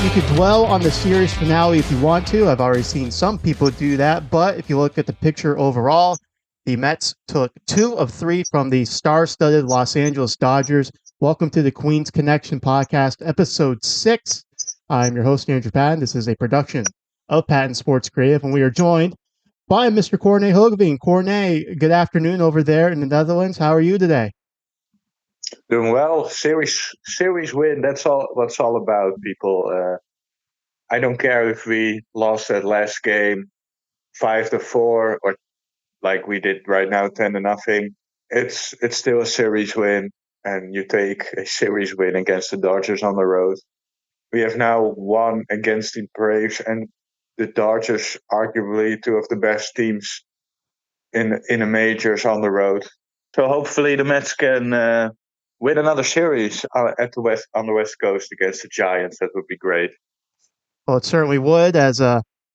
you could dwell on the series finale if you want to. I've already seen some people do that, but if you look at the picture overall, the Mets took 2 of 3 from the star-studded Los Angeles Dodgers. Welcome to the Queens Connection podcast, episode 6. I'm your host, Andrew Patton. This is a production of Patton Sports Creative, and we are joined by Mr. Corne Hoogeveen. Corne, good afternoon over there in the Netherlands. How are you today? Doing well. Series win. That's all. What's all about, people. I don't care if we lost that last game 5-4 or like we did right now 10-0. It's still a series win, and you take a series win against the Dodgers on the road. We have now won against the Braves and the Dodgers, arguably two of the best teams in the majors on the road. So hopefully the Mets can win another series on the West Coast against the Giants. That would be great. Well, it certainly would, as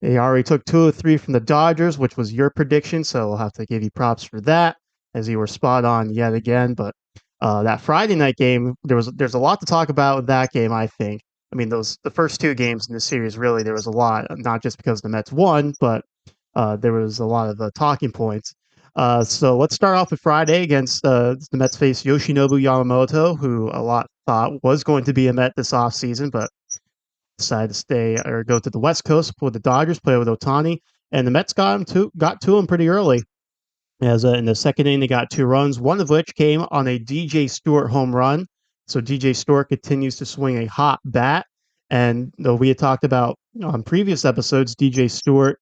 they already took 2 of 3 from the Dodgers, which was your prediction. So we'll have to give you props for that, as you were spot on yet again. But that Friday night game, there's a lot to talk about with that game. I think. I mean, the first 2 games in the series, really, there was a lot, not just because the Mets won, but there was a lot of talking points. So let's start off with Friday against the Mets face Yoshinobu Yamamoto, who a lot thought was going to be a Met this offseason, but decided to stay or go to the West Coast with the Dodgers, play with Otani, and the Mets got to him pretty early. As in the second inning, they got 2 runs, one of which came on a DJ Stewart home run. So DJ Stewart continues to swing a hot bat, and though we had talked about on previous episodes, DJ Stewart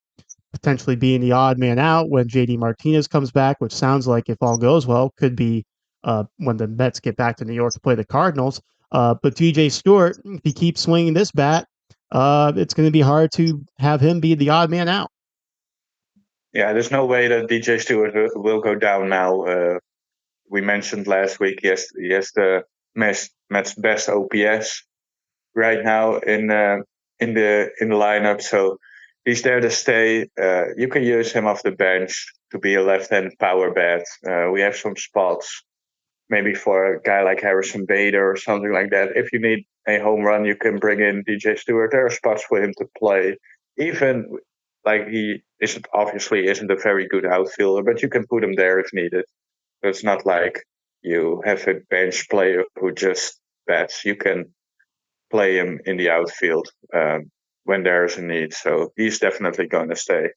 potentially being the odd man out when JD Martinez comes back, which sounds like, if all goes well, could be when the Mets get back to New York to play the Cardinals. But DJ Stewart, if he keeps swinging this bat, it's going to be hard to have him be the odd man out. Yeah, there's no way that DJ Stewart will go down now. We mentioned last week, he has the Mets best OPS right now in the lineup. So he's there to stay. You can use him off the bench to be a left-hand power bat. We have some spots, maybe for a guy like Harrison Bader or something like that. If you need a home run, you can bring in DJ Stewart. There are spots for him to play. Even like he isn't a very good outfielder, but you can put him there if needed. So it's not like you have a bench player who just bats. You can play him in the outfield when there's a need. So he's definitely going to stay.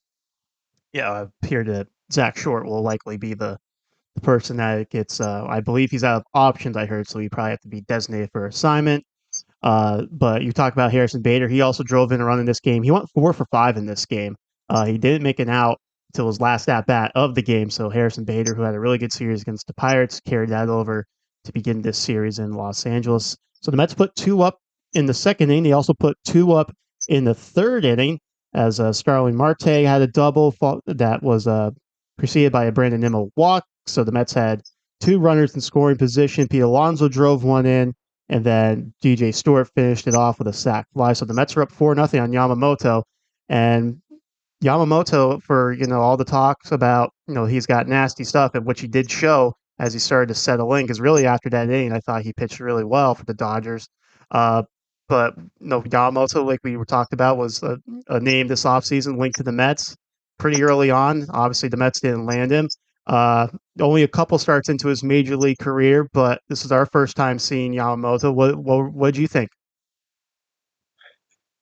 Yeah, appear that Zach Short will likely be the person that gets. I believe he's out of options. I heard, so he probably have to be designated for assignment. But you talk about Harrison Bader. He also drove in a run in this game. He went 4 for 5 in this game. He didn't make an out until his last at bat of the game. So Harrison Bader, who had a really good series against the Pirates, carried that over to begin this series in Los Angeles. So the Mets put 2 up in the second inning. They also put 2 up in the third inning as Starling Marte had a double that was preceded by a Brandon Nimmo walk. So the Mets had 2 runners in scoring position. Pete Alonso drove one in, and then DJ Stewart finished it off with a sac fly. So the Mets are up 4-0 on Yamamoto. And Yamamoto, for all the talks about he's got nasty stuff, and which he did show as he started to settle in. Because really after that inning, I thought he pitched really well for the Dodgers. Uh, but Yamamoto, like we were talked about, was a name this offseason linked to the Mets pretty early on. Obviously, the Mets didn't land him. Uh, Only a couple starts into his major league career, but this is our first time seeing Yamamoto. What did you think?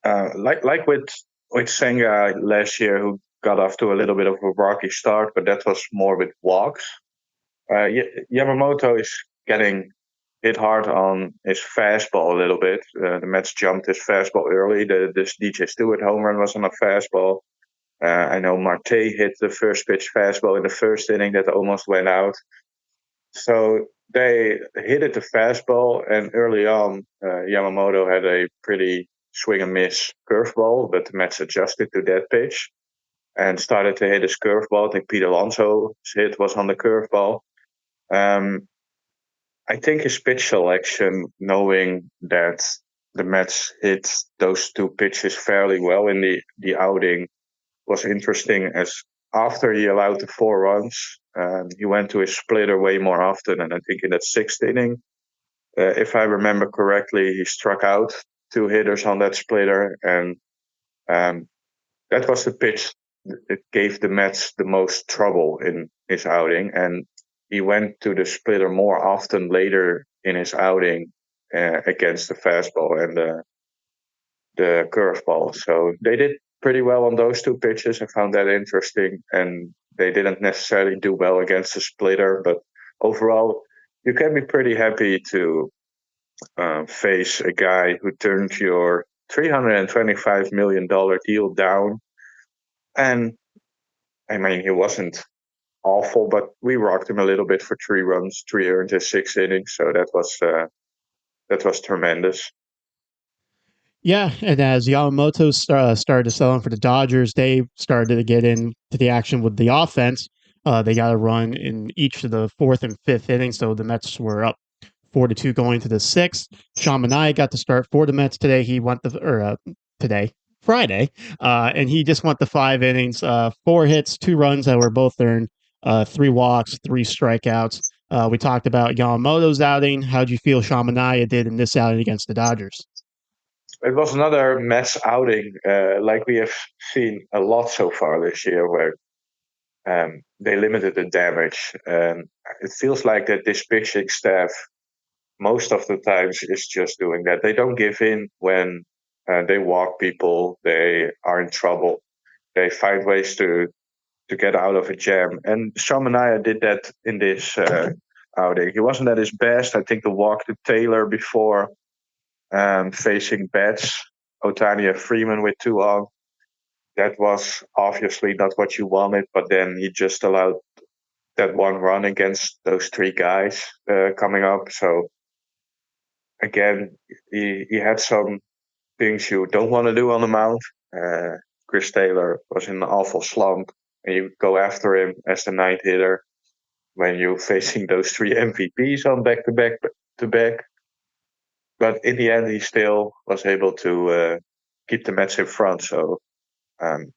Like with Senga last year, who got off to a little bit of a rocky start, but that was more with walks. Yamamoto is getting hit hard on his fastball a little bit. The Mets jumped his fastball early. This DJ Stewart home run was on a fastball. I know Marte hit the first pitch fastball in the first inning that almost went out. So they hit it the fastball, and early on, Yamamoto had a pretty swing and miss curveball, but the Mets adjusted to that pitch and started to hit his curveball. I think Pete Alonso's hit was on the curveball. Um, I think his pitch selection, knowing that the Mets hit those 2 pitches fairly well in the outing, was interesting. As after he allowed the 4 runs, he went to his splitter way more often. And I think in that 6th inning, if I remember correctly, he struck out two hitters on that splitter, and um, that was the pitch that gave the Mets the most trouble in his outing. And he went to the splitter more often later in his outing against the fastball and the curveball. So they did pretty well on those two pitches. I found that interesting, and they didn't necessarily do well against the splitter, but overall, you can be pretty happy to face a guy who turned your $325 million deal down. And I mean, he wasn't awful, but we rocked him a little bit for 3 runs, 3 earned his 6 innings, so that was tremendous. Yeah, and as Yamamoto started to sell in for the Dodgers, they started to get into the action with the offense. They got a run in each of the fourth and fifth innings, so the Mets were up 4-2 going to the sixth. Sean Manaea got to start for the Mets today. He went today, Friday, and he just went the 5 innings, 4 hits, 2 runs that were both earned, 3 walks, 3 strikeouts. We talked about Yamamoto's outing. How'd you feel Sean Manaea did in this outing against the Dodgers? It was another Mets outing, like we have seen a lot so far this year, where they limited the damage. And it feels like that this pitching staff, most of the times, is just doing that. They don't give in when they walk people, they are in trouble. They find ways to get out of a jam. And Shamanaya did that in this outing. He wasn't at his best. I think the walk to Taylor before facing Betts, Otania Freeman with 2 on. That was obviously not what you wanted, but then he just allowed that 1 run against those 3 guys coming up. So again, he had some things you don't want to do on the mound. Uh, Chris Taylor was in an awful slump, and you go after him as the ninth hitter when you're facing those 3 MVPs on back to back. But in the end, he still was able to keep the Mets in front. So um,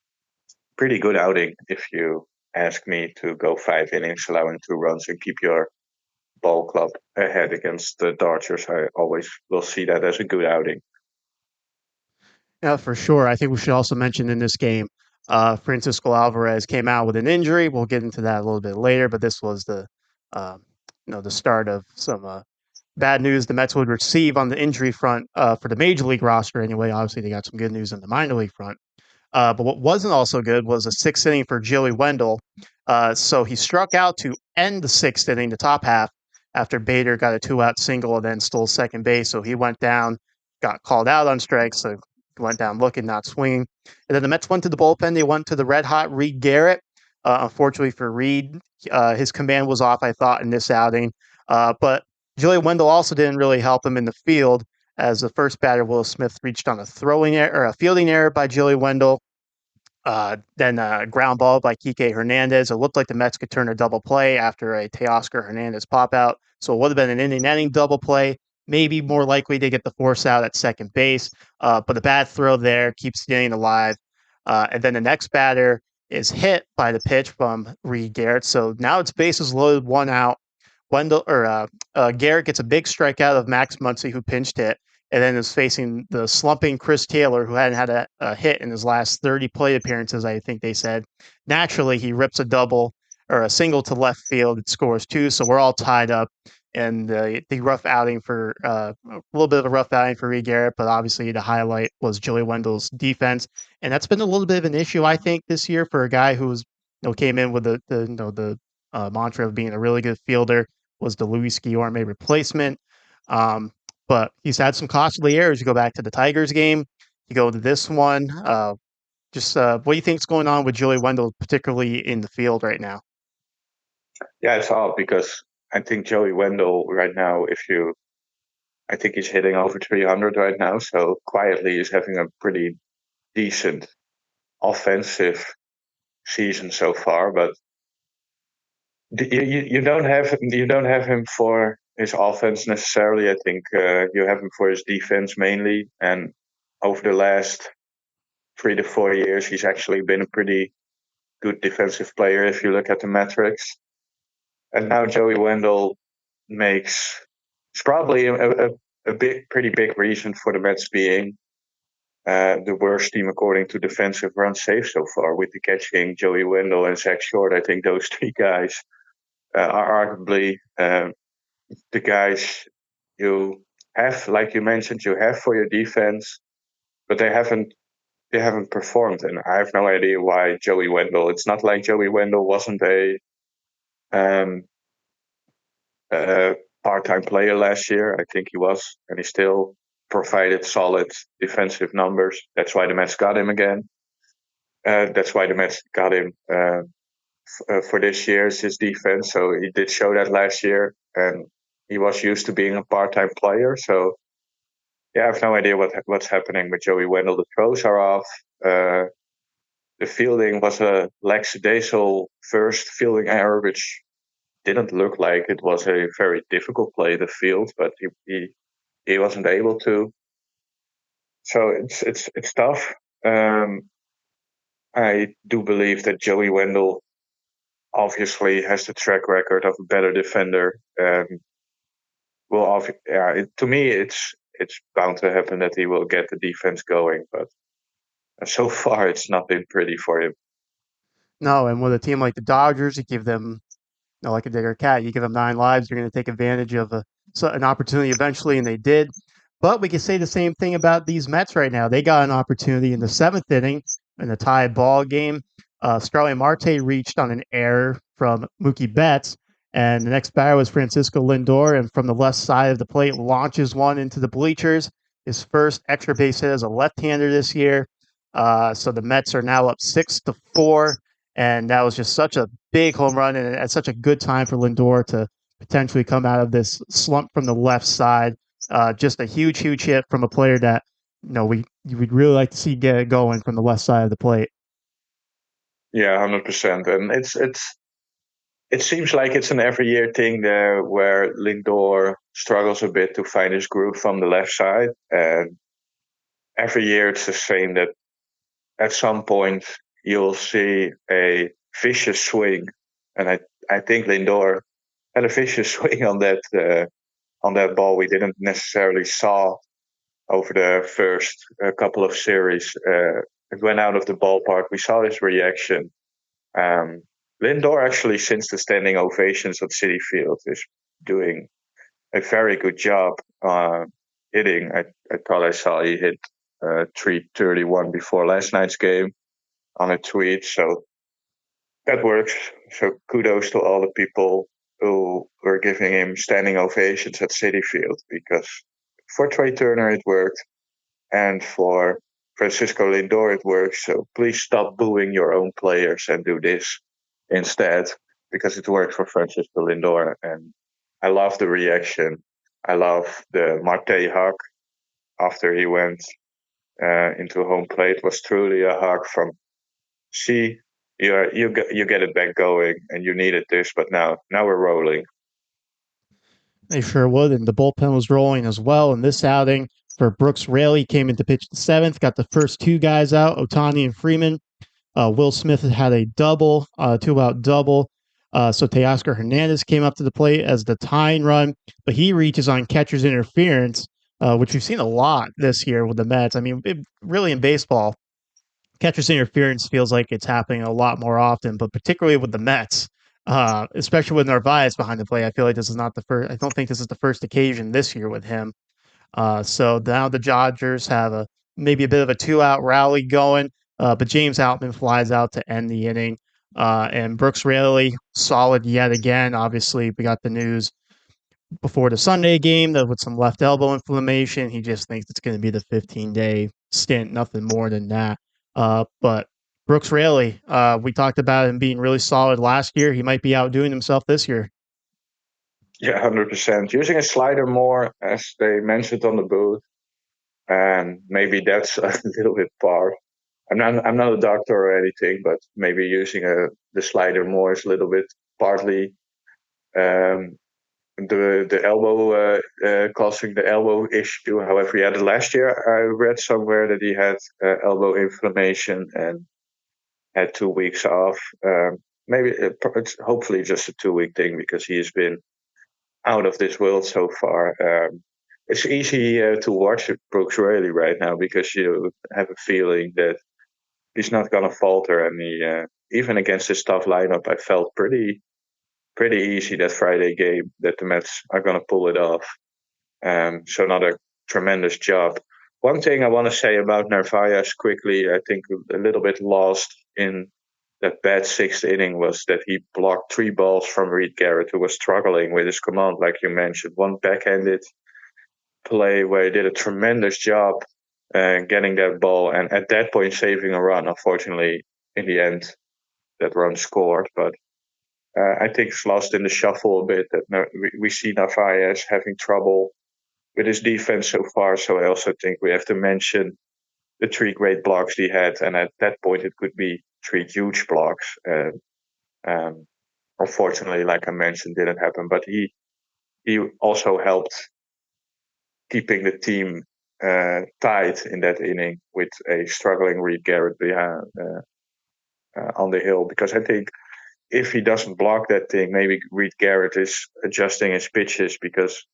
pretty good outing if you ask me to go 5 innings, allowing 2 runs, and keep your ball club ahead against the Dodgers. I always will see that as a good outing. Yeah, for sure. I think we should also mention in this game, Francisco Alvarez came out with an injury. We'll get into that a little bit later, but this was um, the start of some bad news the Mets would receive on the injury front for the major league roster. Anyway, obviously they got some good news on the minor league front. But what wasn't also good was a sixth inning for Joey Wendell. So he struck out to end the sixth inning, the top half, after Bader got a 2-out single and then stole second base. So he went down, got called out on strikes. So he went down looking, not swinging. And then the Mets went to the bullpen. They went to the red hot Reed Garrett. Unfortunately for Reed, his command was off, I thought, in this outing. But Joey Wendell also didn't really help him in the field as the first batter, Will Smith, reached on a throwing error or a fielding error by Joey Wendell. Then a ground ball by Kike Hernandez. It looked like the Mets could turn a double play after a Teoscar Hernandez pop out. So it would have been an inning double play. Maybe more likely to get the force out at second base. But the bad throw there keeps the inning alive. And then the next batter is hit by the pitch from Reed Garrett. So now it's bases loaded, 1 out. Garrett gets a big strikeout of Max Muncy, who pinched hit, and then is facing the slumping Chris Taylor, who hadn't had a hit in his last 30 plate appearances, I think they said. Naturally, he rips a double or a single to left field. It scores 2, so we're all tied up. And the rough outing for a little bit of a rough outing for Reed Garrett, but obviously the highlight was Joey Wendell's defense, and that's been a little bit of an issue, I think, this year for a guy who's came in with the mantra of being a really good fielder. Was the Luis Guillorme replacement? Um, but he's had some costly errors. You go back to the Tigers game, you go to this one. What do you think's going on with Joey Wendell, particularly in the field right now? Yeah, it's odd because I think Joey Wendell right now, I think he's hitting over 300 right now. So quietly, he's having a pretty decent offensive season so far. But you don't have him for his offense necessarily. I think you have him for his defense mainly. And over the last 3 to 4 years, he's actually been a pretty good defensive player if you look at the metrics. And now Joey Wendell makes it's probably pretty big reason for the Mets being the worst team according to defensive run saved so far, with the catching Joey Wendell and Zach Short. I think those three guys are arguably the guys you have, like you mentioned, you have for your defense, but they haven't performed, and I have no idea why Joey Wendell. It's not like Joey Wendell wasn't um, a part-time player last year. I think he was, and he still provided solid defensive numbers. That's why the Mets got him again. That's why the Mets got him for this year's his defense. So he did show that last year, and he was used to being a part-time player. So yeah, I have no idea what's happening with Joey Wendell. The throws are off. Uh, the fielding was a lackadaisical first fielding error, which didn't look like it was a very difficult play to field, but he wasn't able to. So it's tough. Um, I do believe that Joey Wendell obviously has the track record of a better defender. To me, it's bound to happen that he will get the defense going, but so far it's not been pretty for him. No, and with a team like the Dodgers, you give them like a digger cat. You give them 9 lives, you're going to take advantage of an opportunity eventually, and they did. But we can say the same thing about these Mets right now. They got an opportunity in the seventh inning in a tie ball game. Starling Marte reached on an error from Mookie Betts, and the next batter was Francisco Lindor, and from the left side of the plate launches one into the bleachers. His first extra base hit as a left-hander this year. So the Mets are now up 6-4, and that was just such a big home run and at such a good time for Lindor to potentially come out of this slump from the left side. Just a huge, huge hit from a player that we'd really like to see get it going from the left side of the plate. Yeah, 100%. And it seems like it's an every year thing there where Lindor struggles a bit to find his groove from the left side, and every year it's the same that at some point you'll see a vicious swing, and I think Lindor had a vicious swing on that ball we didn't necessarily saw over the first couple of series. It went out of the ballpark. We saw his reaction. Um, Lindor actually, since the standing ovations at Citi Field, is doing a very good job hitting. I thought I saw he hit 331 before last night's game on a tweet. So that works. So kudos to all the people who were giving him standing ovations at Citi Field, because for Trey Turner it worked, and for Francisco Lindor it works. So please stop booing your own players and do this instead, because it worked for Francisco Lindor. And I love the reaction. I love the Marte hug after he went into home plate. It was truly a hug from, see, you get it back going, and you needed this, but now we're rolling. They sure would, and the bullpen was rolling as well. In this outing, for Brooks Raley came into pitch the seventh, got the first two guys out, Otani and Freeman. Will Smith had a double, two-out double. So Teoscar Hernandez came up to the plate as the tying run, but he reaches on catcher's interference, which we've seen a lot this year with the Mets. I mean, really in baseball, catcher's interference feels like it's happening a lot more often, but particularly with the Mets, especially with Narvaez behind the plate. I feel like this is not the first. I don't think this is the first occasion this year with him. So now the Dodgers have maybe a bit of a 2-out rally going, but James Outman flies out to end the inning. And Brooks Raley solid yet again. Obviously, we got the news before the Sunday game that with some left elbow inflammation, he just thinks it's going to be the 15-day stint, nothing more than that. But Brooks Raley, we talked about him being really solid last year. He might be outdoing himself this year. Yeah, 100%. Using a slider more, as they mentioned on the booth, and maybe that's a little bit par. I'm not a doctor or anything, but maybe using the slider more is a little bit partly um, the elbow causing the elbow issue. However, yeah, the last year I read somewhere that he had elbow inflammation and had 2 weeks off. Maybe it's hopefully just a 2 week thing, because he has been out of this world so far. it's easy to watch Brooks Raley right now because you have a feeling that he's not going to falter. And even against this tough lineup, I felt pretty easy that Friday game that the Mets are going to pull it off. So not a tremendous job. One thing I want to say about Narvaez quickly, I think a little bit lost in that bad sixth inning was that he blocked three balls from Reed Garrett, who was struggling with his command, like you mentioned. One backhanded play where he did a tremendous job getting that ball, and at that point saving a run. Unfortunately, in the end, that run scored, but I think it's lost in the shuffle a bit. That we see Narvaez having trouble with his defense so far. So I also think we have to mention the three great blocks he had, and at that point it could be three huge blocks. Um, Unfortunately, like I mentioned, didn't happen. But he also helped keeping the team tight in that inning with a struggling Reed Garrett behind on the hill. Because I think if he doesn't block that thing, maybe Reed Garrett is adjusting his pitches because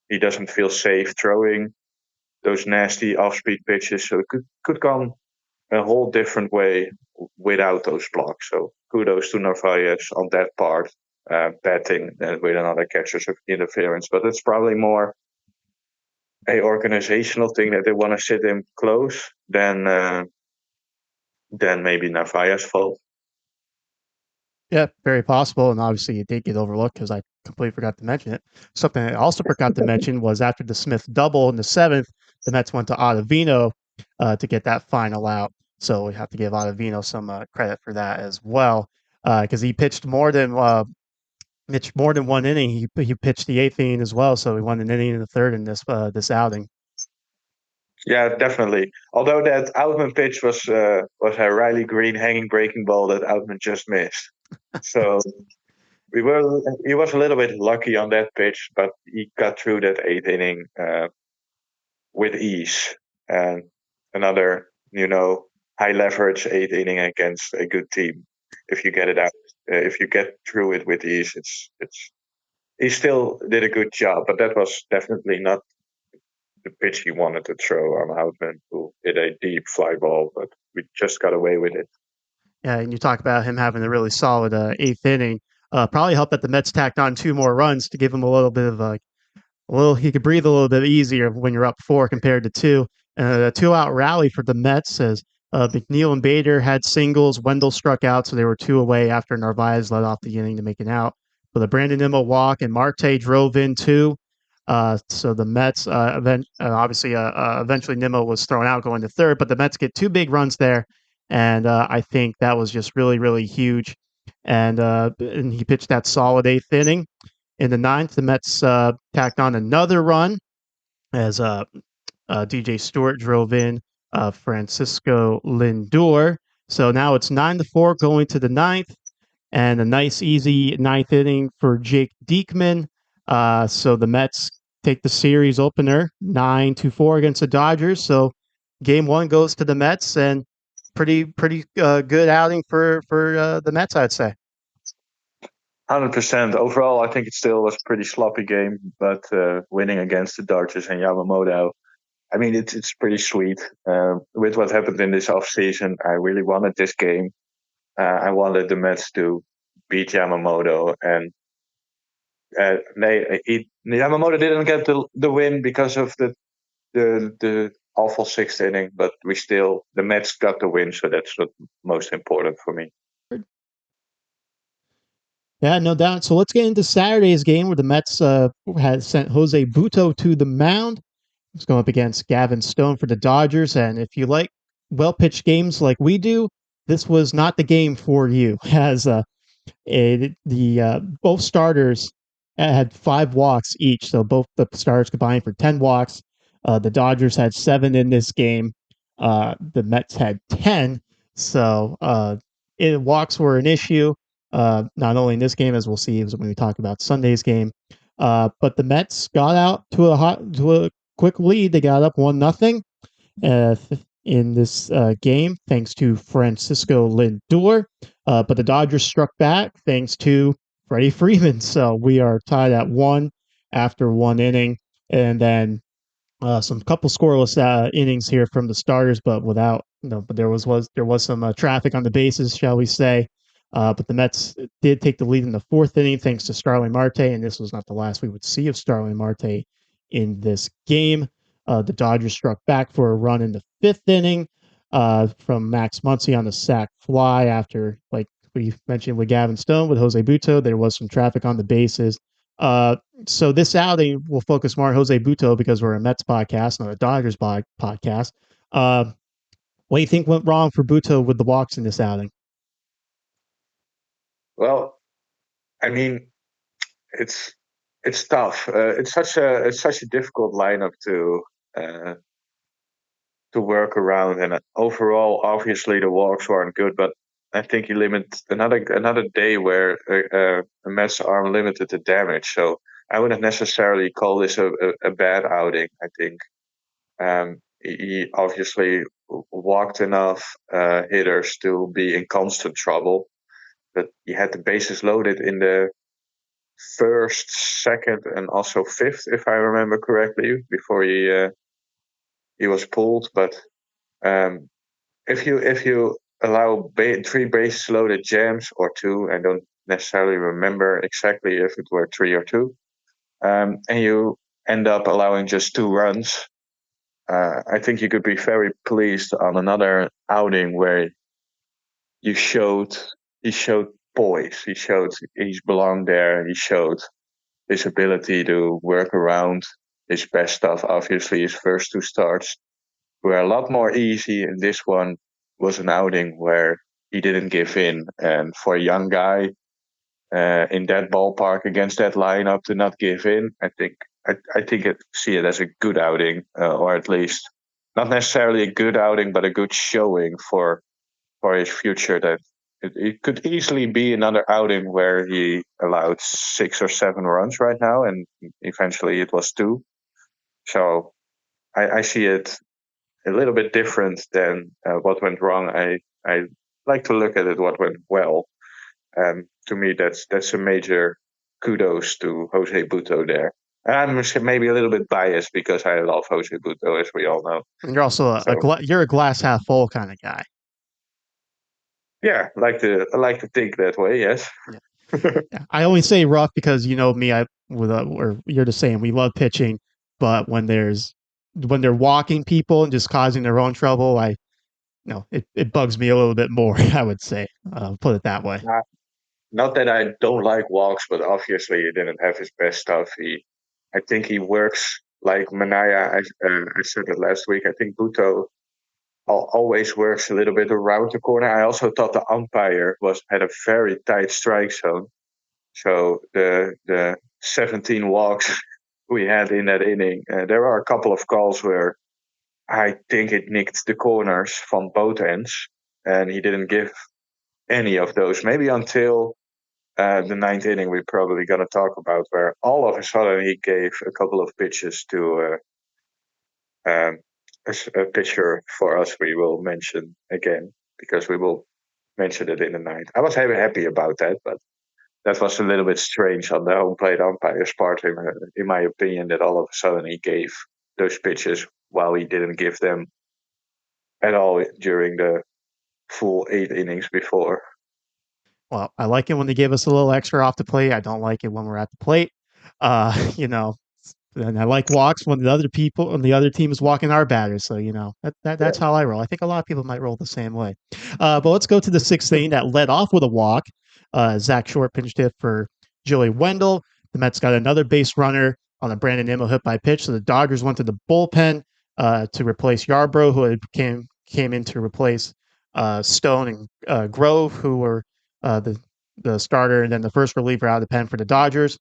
he doesn't feel safe throwing those nasty off-speed pitches. So it could come a whole different way without those blocks. So kudos to Narvaez on that part, batting with another catcher's interference. But it's probably more a organizational thing that they want to sit him close than maybe Narvaez's fault. Yeah, very possible. And obviously, it did get overlooked because I completely forgot to mention it. Something I also forgot to mention was after the Smith double in the seventh, the Mets went to Ottavino to get that final out. So we have to give Ottavino some credit for that as well because he pitched more than one inning. He pitched the eighth inning as well, so he won an inning in the third in this outing. Yeah, definitely. Although that Outman pitch was a Riley Green hanging breaking ball that Outman just missed. So we were he was a little bit lucky on that pitch, but he got through that eighth inning with ease. And another, high leverage eighth inning against a good team. If you get it out, if you get through it with ease, it's he still did a good job, but that was definitely not the pitch he wanted to throw on Houtman, who hit a deep fly ball, but we just got away with it. Yeah, and you talk about him having a really solid eighth inning. Probably helped that the Mets tacked on two more runs to give him a little bit of well, he could breathe a little bit easier when you're up four compared to two. A two-out rally for the Mets as McNeil and Bader had singles. Wendell struck out, so they were two away after Narvaez led off the inning to make an out. But the Brandon Nimmo walk and Marte drove in two. So the Mets eventually Nimmo was thrown out going to third, but the Mets get two big runs there, and I think that was just really really huge. And he pitched that solid eighth inning. In the ninth, the Mets tacked on another run as DJ Stewart drove in Francisco Lindor. So now it's 9-4 going to the ninth, and a nice easy ninth inning for Jake Diekman. So the Mets take the series opener 9-4 against the Dodgers. So game one goes to the Mets, and pretty good outing for the Mets, I'd say. 100%. Overall, I think it still was a pretty sloppy game, but winning against the Dodgers and Yamamoto, I mean, it's pretty sweet. With what happened in this offseason, I really wanted this game. I wanted the Mets to beat Yamamoto, and Yamamoto didn't get the win because of the awful sixth inning, but the Mets got the win, so that's what most important for me. Yeah, no doubt. So let's get into Saturday's game where the Mets had sent Jose Buto to the mound. He's going up against Gavin Stone for the Dodgers. And if you like well pitched games like we do, this was not the game for you. As both starters had 5 walks each, so both the starters combined for 10 walks. The Dodgers had 7 in this game. The Mets had 10. So walks were an issue, not only in this game, as we'll see when we talk about Sunday's game. But the Mets got out to a quick lead. They got up 1-0 uh, in this game, thanks to Francisco Lindor. But the Dodgers struck back thanks to Freddie Freeman. So we are tied at 1 after 1 inning. And then Some couple scoreless innings here from the starters, but without but there was some traffic on the bases, shall we say? But the Mets did take the lead in the fourth inning thanks to Starling Marte, and this was not the last we would see of Starling Marte in this game. The Dodgers struck back for a run in the fifth inning from Max Muncy on the sac fly after, like we mentioned with Gavin Stone with Jose Buto, there was some traffic on the bases. Uh, so this outing will focus more on Jose Buto because we're a Mets podcast, not a Dodgers podcast. Uh, what do you think went wrong for Buto with the walks in this outing? Well, I mean, it's it's tough. It's such a difficult lineup uh, to work around, and overall, obviously the walks weren't good, but I think you limit another day where a Mets arm limited the damage. So I wouldn't necessarily call this a bad outing. I think he obviously walked enough hitters to be in constant trouble. But he had the bases loaded in the first, second, and also fifth, if I remember correctly, before he was pulled. But um, if you allow three bases loaded jams or two, I don't necessarily remember exactly if it were three or two, and you end up allowing just 2 runs. I think you could be very pleased on another outing where you showed he showed poise. He showed he's belonged there. He showed his ability to work around his best stuff. Obviously, his first two starts were a lot more easy, and this one was an outing where he didn't give in. And for a young guy in that ballpark against that lineup to not give in, I think see it as a good outing, or at least not necessarily a good outing, but a good showing for his future. That it could easily be another outing where he allowed 6 or 7 runs right now, and eventually it was two. So I see it a little bit different than what went wrong. I like to look at it what went well. To me, that's a major kudos to Jose Buto there. And I'm maybe a little bit biased because I love Jose Buto, as we all know. And you're also So you're a glass half full kind of guy. yeah, I like to think that way. Yes. Yeah. Yeah. I only say rough because you know me. I with or you're the same. We love pitching, but when they're walking people and just causing their own trouble, it bugs me a little bit more. I would say, put it that way. Not that I don't like walks, but obviously he didn't have his best stuff. I think he works like Manaya. I said it last week. I think Buto always works a little bit around the corner. I also thought the umpire had a very tight strike zone. So the 17 walks we had in that inning, there are a couple of calls where I think it nicked the corners from both ends, and he didn't give any of those. Maybe until the ninth inning we're probably going to talk about, where all of a sudden he gave a couple of pitches to a pitcher for us we will mention again because we will mention it in the ninth. I was very happy about that, but that was a little bit strange on the home plate umpire's part, in my opinion, that all of a sudden he gave those pitches while he didn't give them at all during the full 8 innings before. Well, I like it when they give us a little extra off the plate. I don't like it when we're at the plate. You know, and I like walks when the other team is walking our batters. So that's how I roll. I think a lot of people might roll the same way. But let's go to the sixth inning that led off with a walk. Zach Short pinched hit for Joey Wendell. The Mets got another base runner on a Brandon Nimmo hit by pitch. So the Dodgers went to the bullpen to replace Yarbrough, who came in to replace Stone and Grove, who were the starter and then the first reliever out of the pen for the Dodgers.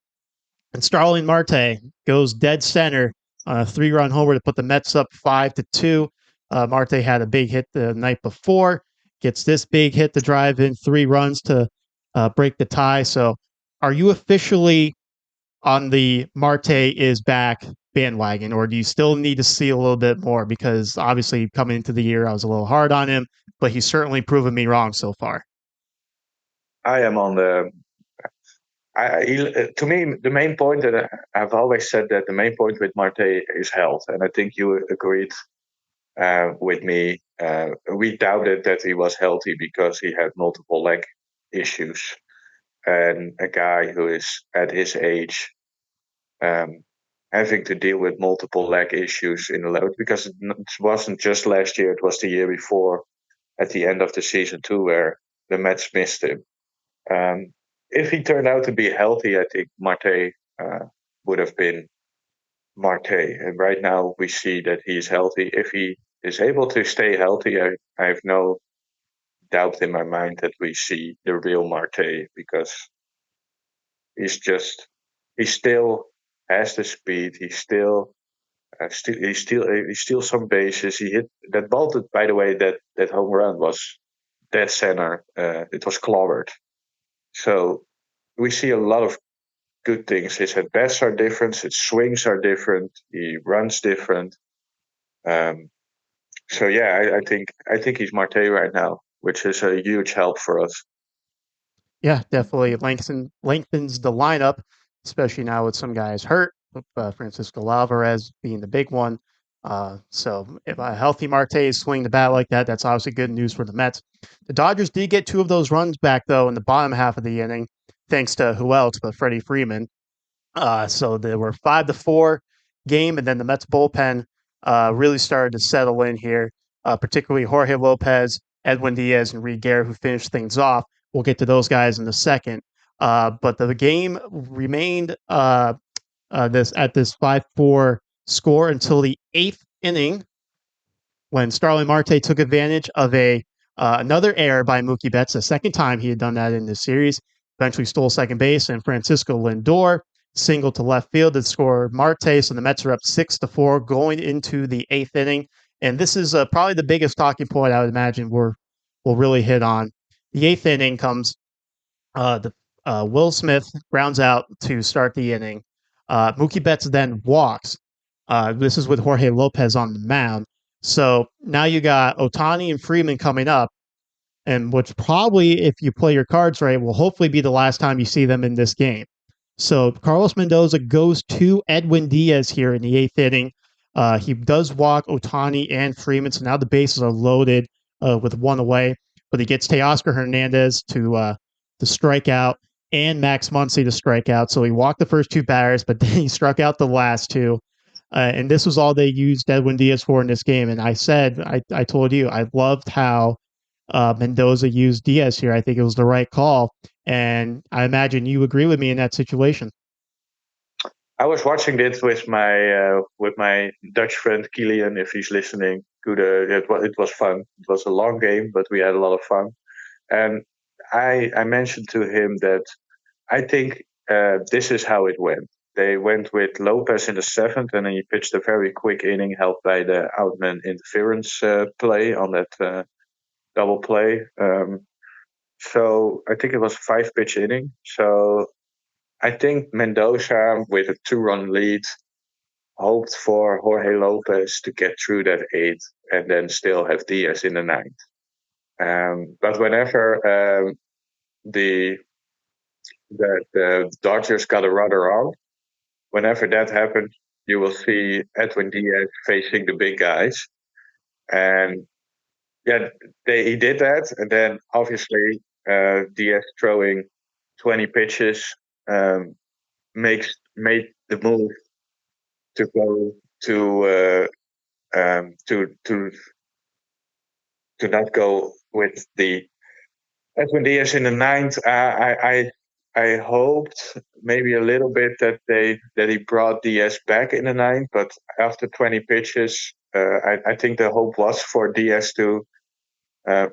And Starling Marte goes dead center on a 3-run homer to put the Mets up 5-2. Marte had a big hit the night before, gets this big hit to drive in 3 runs to break the tie. So, are you officially on the Marte is back bandwagon, or do you still need to see a little bit more? Because obviously, coming into the year, I was a little hard on him, but he's certainly proven me wrong so far. I am on the To me, the main point that I've always said that the main point with Marte is health, and I think you agreed with me. We doubted that he was healthy because he had multiple leg issues, and a guy who is at his age um, having to deal with multiple leg issues in the load because it wasn't just last year; it was the year before at the end of the season too, where the Mets missed him. Um, if he turned out to be healthy, I think Marte would have been Marte. And right now we see that he's healthy. If he is able to stay healthy, I have no doubt in my mind that we see the real Marte because he's just he still has the speed. He steals some bases. He hit that ball. By the way, that home run was dead center. It was clobbered. So we see a lot of good things. His at bats are different. His swings are different. He runs different. Um, so yeah, I think he's Marte right now, which is a huge help for us. Yeah, definitely lengthens the lineup, especially now with some guys hurt. Francisco Alvarez being the big one. So if a healthy Marte is swinging the bat like that, that's obviously good news for the Mets. The Dodgers did get two of those runs back though in the bottom half of the inning, thanks to who else but Freddie Freeman. So there were 5-4 game, and then the Mets bullpen really started to settle in here, particularly Jorge Lopez, Edwin Diaz, and Reed Garrett, who finished things off. We'll get to those guys in a second. But the game remained this 5-4 score until the eighth inning, when Starling Marte took advantage of a another error by Mookie Betts, the second time he had done that in this series. Eventually stole second base, and Francisco Lindor single to left field to score Marte. So the Mets are up 6-4 going into the eighth inning. And this is probably the biggest talking point I would imagine we'll really hit on. The eighth inning comes the Will Smith grounds out to start the inning. Mookie Betts then walks. This is with Jorge Lopez on the mound. So now you got Otani and Freeman coming up, and which probably, if you play your cards right, will hopefully be the last time you see them in this game. So Carlos Mendoza goes to Edwin Diaz here in the eighth inning. He does walk Otani and Freeman, so now the bases are loaded with one away. But he gets Teoscar Hernandez to strike out and Max Muncy to strike out. So he walked the first two batters, but then he struck out the last two. And this was all they used Edwin Diaz for in this game. And I told you, I loved how Mendoza used Diaz here. I think it was the right call, and I imagine you agree with me in that situation. I was watching this with my Dutch friend Kilian, if he's listening. It was fun. It was a long game, but we had a lot of fun. And I mentioned to him that I think this is how it went. They went with Lopez in the seventh, and then he pitched a very quick inning, helped by the outman interference play on that double play. So I think it was a five-pitch inning. So I think Mendoza, with a two-run lead, hoped for Jorge Lopez to get through that eighth and then still have Diaz in the ninth. But whenever the the Dodgers got a runner on, whenever that happened, you will see Edwin Diaz facing the big guys, and yeah, he did that, and then obviously Diaz throwing 20 pitches made the move to go to not go with the Edwin Diaz in the ninth. I hoped maybe a little bit that he brought Diaz back in the ninth, but after 20 pitches, I think the hope was for Diaz uh,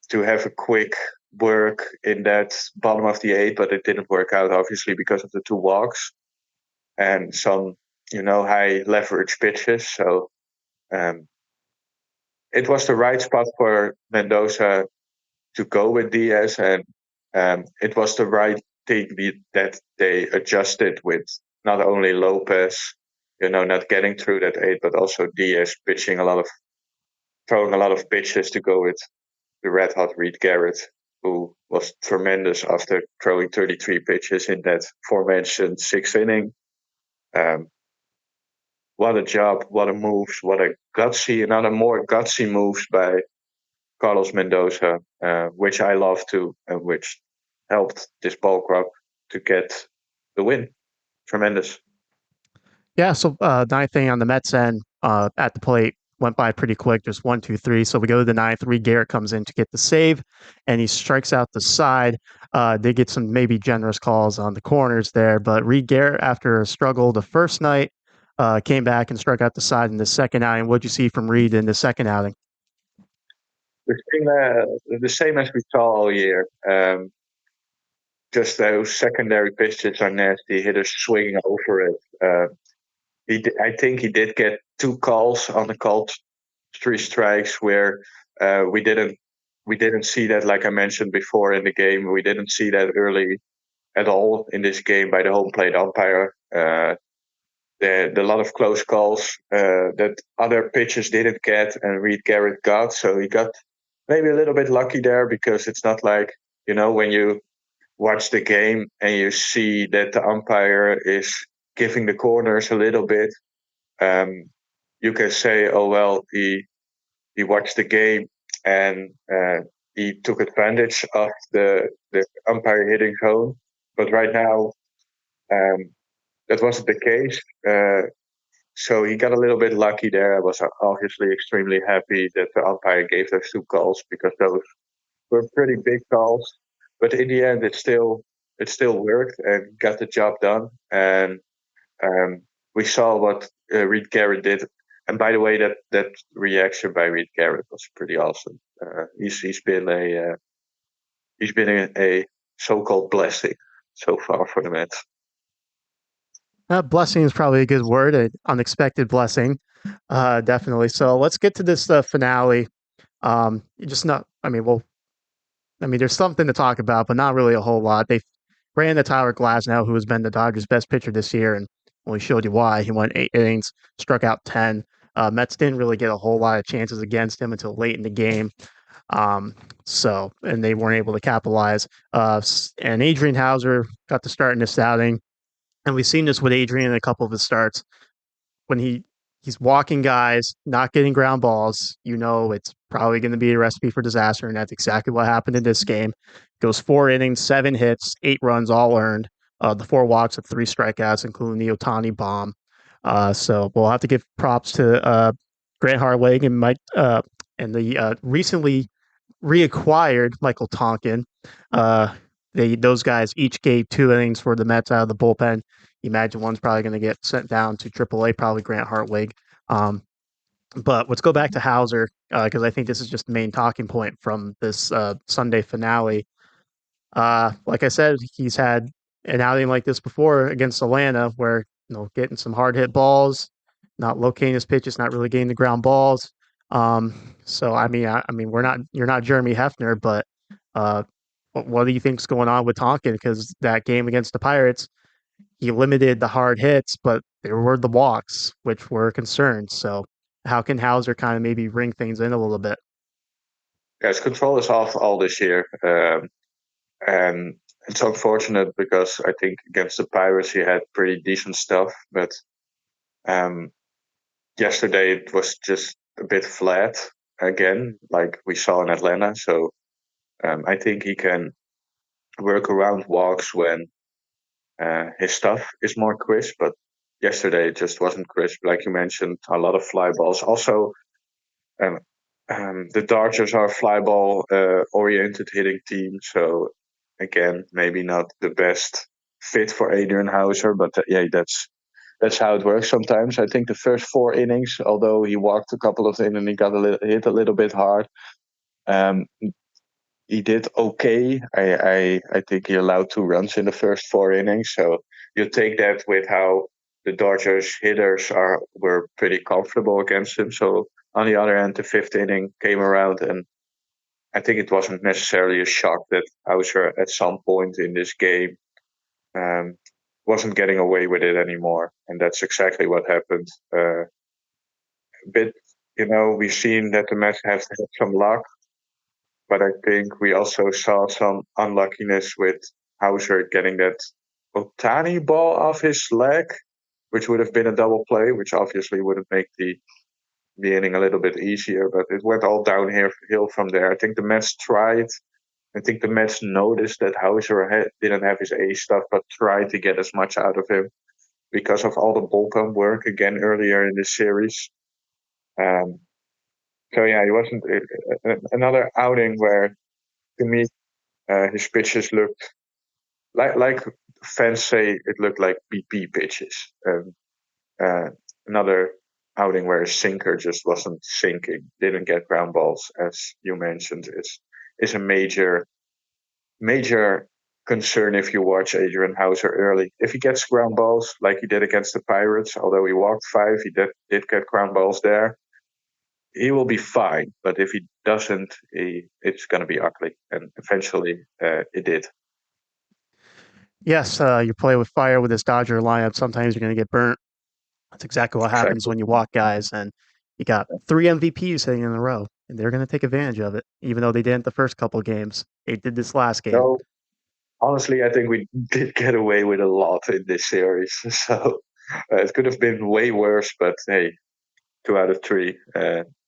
to have a quick work in that bottom of the eighth, but it didn't work out obviously because of the two walks and some high leverage pitches. So um, it was the right spot for Mendoza to go with Diaz, and it was the right thing that they adjusted with not only Lopez, not getting through that eight, but also Diaz throwing a lot of pitches to go with the red hot Reed Garrett. who was tremendous after throwing 33 pitches in that aforementioned sixth inning. Um, what a job, what a moves, what a gutsy, another more gutsy moves by Carlos Mendoza, which I love too, and which helped this ball club to get the win. Tremendous. Yeah, so ninth thing on the Mets end at the plate went by pretty quick, just 1, 2, 3. So we go to the ninth. Reed Garrett comes in to get the save, and he strikes out the side. They get some maybe generous calls on the corners there, but Reed Garrett, after a struggle the first night, came back and struck out the side in the second outing. What'd you see from Reed in the second outing? The same as we saw all year. Just those secondary pitches are nasty. Hitters swinging over it. I think he did get two calls on the called three strikes where we didn't see that, like I mentioned before in the game. We didn't see that early at all in this game by the home plate umpire. There a lot of close calls that other pitchers didn't get, and Reed Garrett got. So he got maybe a little bit lucky there, because it's not like, when you watch the game and you see that the umpire is giving the corners a little bit. Um, you can say, oh well, he watched the game and he took advantage of the umpire hitting home. But right now, um, that wasn't the case. So he got a little bit lucky there. I was obviously extremely happy that the umpire gave those two calls, because those were pretty big calls. But in the end, it still worked and got the job done. And um, we saw what Reed Garrett did. And by the way, that reaction by Reed Garrett was pretty awesome. He's been a so-called blessing so far for the Mets. Blessing is probably a good word, an unexpected blessing, definitely. So let's get to this finale. Just not, I mean, well, I mean, there's something to talk about, but not really a whole lot. They ran to Tyler Glasnow, who has been the Dodgers' best pitcher this year, and we showed you why. He went 8 innings, struck out 10. Mets didn't really get a whole lot of chances against him until late in the game. And they weren't able to capitalize. And Adrian Hauser got the start in this outing. And we've seen this with Adrian in a couple of his starts when he's walking guys, not getting ground balls, it's probably going to be a recipe for disaster, and that's exactly what happened in this game. Goes 4 innings, 7 hits, 8 runs, all earned. The 4 walks and 3 strikeouts, including the Otani bomb. So we'll have to give props to Grant Hartwig and Mike and the recently reacquired Michael Tonkin. Uh, those guys each gave 2 innings for the Mets out of the bullpen. You imagine one's probably going to get sent down to AAA, probably Grant Hartwig. Um, but let's go back to Hauser, because I think this is just the main talking point from this Sunday finale. Like I said, he's had an outing like this before against Atlanta, where getting some hard hit balls, not locating his pitches, not really getting the ground balls. So I mean, you're not Jeremy Hefner, but uh, what do you think's going on with Tonkin? Because that game against the Pirates, he limited the hard hits, but there were the walks, which were concerns. So how can Hauser kind of maybe ring things in a little bit? Guys, control is off all this year. And it's unfortunate, because I think against the Pirates he had pretty decent stuff, but um, yesterday it was just a bit flat again, like we saw in Atlanta. So I think he can work around walks when his stuff is more crisp, but yesterday it just wasn't crisp. Like you mentioned, a lot of fly balls. Also, um, the Dodgers are a fly ball oriented hitting team, so again, maybe not the best fit for Adrian Hauser, but yeah, that's how it works sometimes. I think the first 4 innings, although he walked a couple of them and he got hit a little bit hard, um, he did okay. I think he allowed 2 runs in the first 4 innings, so you take that with how the Dodgers hitters were pretty comfortable against him. So on the other hand, the fifth inning came around, and I think it wasn't necessarily a shock that Hauser at some point in this game um, wasn't getting away with it anymore, and that's exactly what happened. A bit, we've seen that the Mets have had some luck, but I think we also saw some unluckiness with Hauser getting that Otani ball off his leg, which would have been a double play, which obviously would have made the inning a little bit easier. But it went all downhill from there. I think the Mets tried. I think the Mets noticed that Hauser didn't have his A stuff, but tried to get as much out of him because of all the bullpen work again earlier in the series. Um, so yeah, it wasn't another outing where, to me, his pitches looked like fans say it looked like BP pitches. Uh, Another outing where his sinker just wasn't sinking, didn't get ground balls, as you mentioned, is a major concern if you watch Adrian Hauser early. If he gets ground balls like he did against the Pirates, although he walked five, he did get ground balls there. He will be fine, but if he doesn't, it's going to be ugly, and eventually it did. Yes, you play with fire with this Dodger lineup. Sometimes you're going to get burnt. That's exactly what happens Exactly. when you walk guys, and you got three MVPs hitting in a row, and they're going to take advantage of it. Even though they didn't the first couple of games, they did this last game. No, honestly, I think we did get away with a lot in this series. So it could have been way worse, but hey, 2 out of 3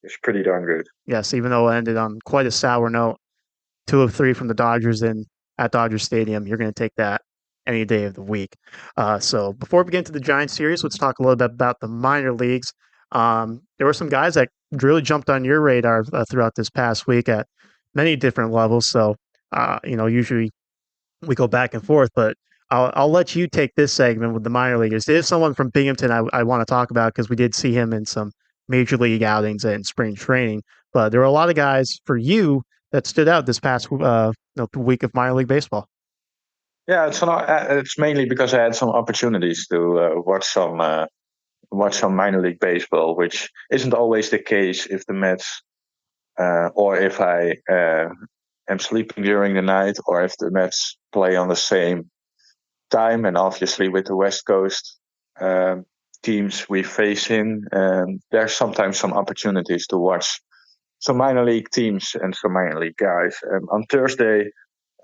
is pretty darn good. Yes, even though it ended on quite a sour note, 2 of 3 from the Dodgers in at Dodger Stadium. You're going to take that any day of the week. So before we get into the Giants series, let's talk a little bit about the minor leagues. There were some guys that really jumped on your radar throughout this past week at many different levels. So, usually we go back and forth, but I'll let you take this segment with the minor leaguers. There's someone from Binghamton I want to talk about because we did see him in some major league outings and spring training. But there were a lot of guys for you that stood out this past week of minor league baseball. Yeah, it's mainly because I had some opportunities to watch some minor league baseball, which isn't always the case if the Mets or if I am sleeping during the night, or if the Mets play on the same time. And obviously, with the West Coast um, teams we face in, there's sometimes some opportunities to watch some minor league teams and some minor league guys. On Thursday,